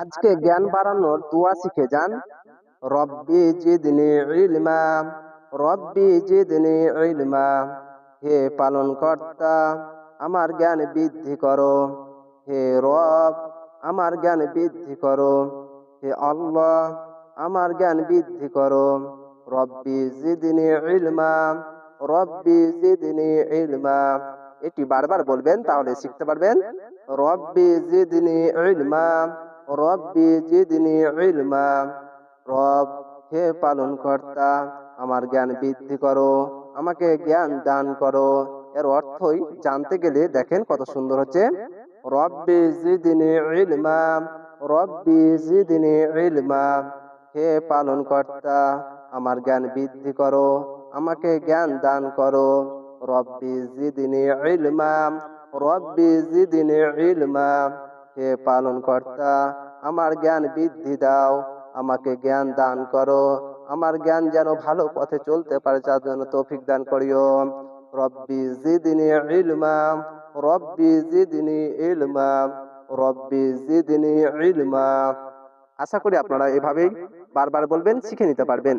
আজকে জ্ঞান বাড়ানোর দোয়া শিখে যান। রব্বি জিদনি ইলমা, রব্বি জিদনি ইলমা। হে পালন কর্তা, আমার জ্ঞান বৃদ্ধি করো। হে রব, আমার জ্ঞান বৃদ্ধি করো। হে আল্লাহ, আমার জ্ঞান বৃদ্ধি করো। রব্বি জিদনি ইলমা, রব্বি জিদনি ইলমা। এটি বারবার বলবেন, তাহলে শিখতে পারবেন। রব্বি জিদনি ইলমা, রব্বি জিদনি ইলমা। রব, হে পালন কর্তা, আমার জ্ঞান বৃদ্ধি করো, আমাকে জ্ঞান দান করো। এর অর্থই জানতে গেলে দেখেন কত সুন্দর হচ্ছে। রব্বি জিদনি ইলমা, রব্বি জিদনি ইলমা। হে পালন কর্তা, আমার জ্ঞান বৃদ্ধি করো, আমাকে জ্ঞান দান করো। রব্বি জিদনি ইলমা, রব্বি জিদনি ইলমা। হে পালন কর্তা, আমার জ্ঞান বৃদ্ধি দাও, আমাকে জ্ঞান দান করো। আমার জ্ঞান যেন ভালো পথে চলতে পারে তার জন্য তৌফিক দান করিও। রব্বি জিদনি ইলমা, রব্বি জিদনি ইলমা, রব্বি জিদনি ইলমা। আশা করি আপনারা এভাবেই বারবার বলবেন, শিখে নিতে পারবেন।